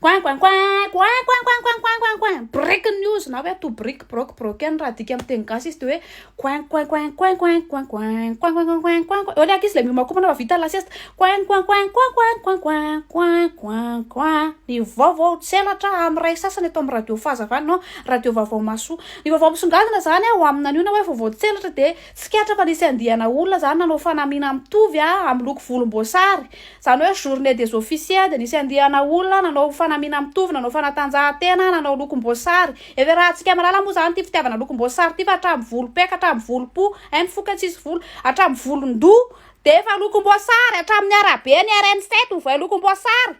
Coin, coin, coin, coin, coin, coin, coin, coin, coin, coin. Breaking news. Na hoe to break, broken raha dika amin'ny teny gasy izy de hoe coin, coin, coin, coin, coin, coin, coin, coin, coin, coin, coin, coin. Ole akizy le miomako na vita lasiesta. Coin, coin, coin, coin, coin, coin, coin, coin, coin, coin. Ny vaovao tselatra amin'ny ray sasany eto amin'ny radio Fazavana no radio vaovao masoa. Ny vaovao misongadina zany ho amina an'io na hoe vaovao tselatra de tsikatra fa nisy andihana olona zany nanao fanamiana mitovy amin'ny loko volomboasary. Zany hoe journée des officiers de nisy andihana olona nanao fanamiana mitovy, nanao fanatanjahantena, nanao lokom-boasary. Eve raha antsika malala moa zany ty fitiavana lokom-boasary ty fa hatramin'ny volom-peka, hatramin'ny volo-po, hainy foka tsisy volo, hatramin'ny volon-doha, de efa lokom-boasary, hatramin'ny arabe ny RN7 ovay lokom-boasary.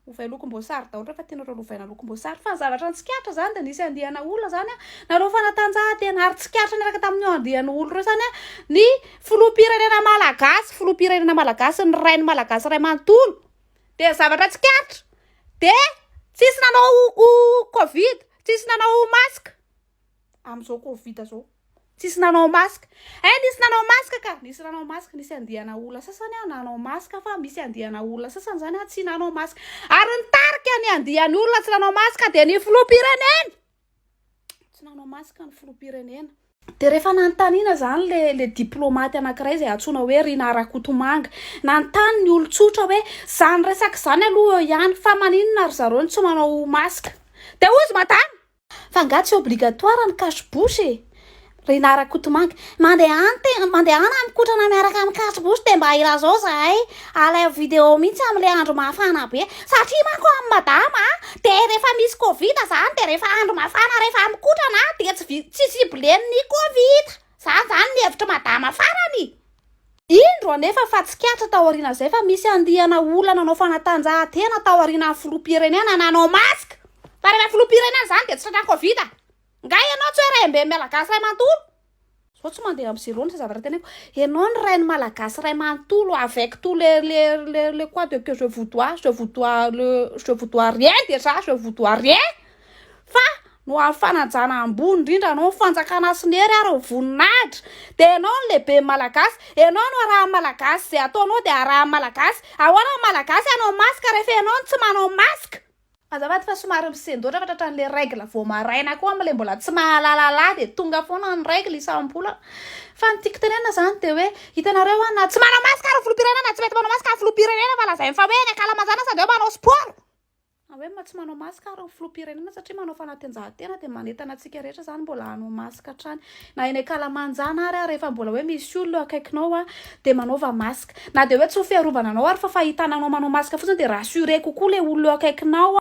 Ovay lokom-boasary daholo rehefa tianareo ovaina lokom-boasary fa ny zavatra tsikatra zany de nisy andihana olona zany nanao fanatanjahantena ary tsikatra niaraka tamin'ny andihana olona reo zany ny filoham-pirenena malagasy, filoham-pirenena malagasy, ny rainy malagasy ray manontolo. De zavatra tsikatra. De tsisy nanao covid, tsisy nanao masque. Am'izao covid zao. Tsisy nanao masque. Nisy nanao masque ka. Nisy nanao masque, nisy andihana olona sasany nanao masque fa misy andihana olona sasany zany tsy nanao masque. Ary nitarika ny andihany olona tsy nanao masque de ny filoham-pirenena. Tsy nanao masque ny filoham-pirenena. De rehefa nanontaniana zany le diplomaty anankiray izay antsoina hoe Rina Rakotomanga, nanontany ny olon-tsotra hoe zany resaka zany aloha ihany fa maninona ry zareo ny tsy manao masque. De ozy matany fa nga tsy obligatoire ny cache-bouche. Rina Rakotomanga, mandeha any mikotrana miaraka amin'ny cache-bouche de mba ilazao zahay alay video mihitsy amin'le andro mafana be satria manko amin'ny madama de rehefa misy covid zany de rehefa andro mafana rehefa mikotrana de tsy siblen'ny covid. Zany ny hevitra madama farany. Indro anefa fa tsikatra tao aoriana zay fa misy andihana olona nanao fanatanjahantena tao aoriana filoham-pirenena nanao masque. Fa rehefa filoham-pirenena zany de tsy tratra covid. Nga ianao tsy hoe raim-be malagasy ray manontolo. Zao tsy mandeha amin'ny zéro ny zavatra teneko. Ianao ny rainy malagasy ray manontolo avec tous les quoi de que je vous dois rien déjà, je vous dois rien. Fa no amin'ny fanajana ambony indrindra anao fanjakana sinery ary voninahitra. De ianao ny lehibe malagasy, ianao no araha malagasy zay ataonao de araha malagasy. Ahoana malagasy anao masque rehefa ianao tsy manao masque. Azafady fa somary misendora fa tratran'le règle vao maraina koa am'le mbola tsy mahalalala de tonga foana ny règle isam-bola. Fa ny tiako tenena zany de hoe hitanareo na tsy manao masque ary filoham-pirenena, tsy mety manao masque ary filoham-pirenena fa lazainy fa hoe ny ankalamanjana sady hoe manao sport. Hoe tsy manao masque ary filoham-pirenena satria manao fanatanjahantena de manentana antsika rehetra zany mbola hanao masque hatrany. Na eny ankalamanjana ary rehefa mbola hoe misy olona akaikinao de manaova masque. Na de hoe tsy ho fiarovana anao ary fa fahitananao manao masque fotsiny de rassuré kokoa le olona akaikinao.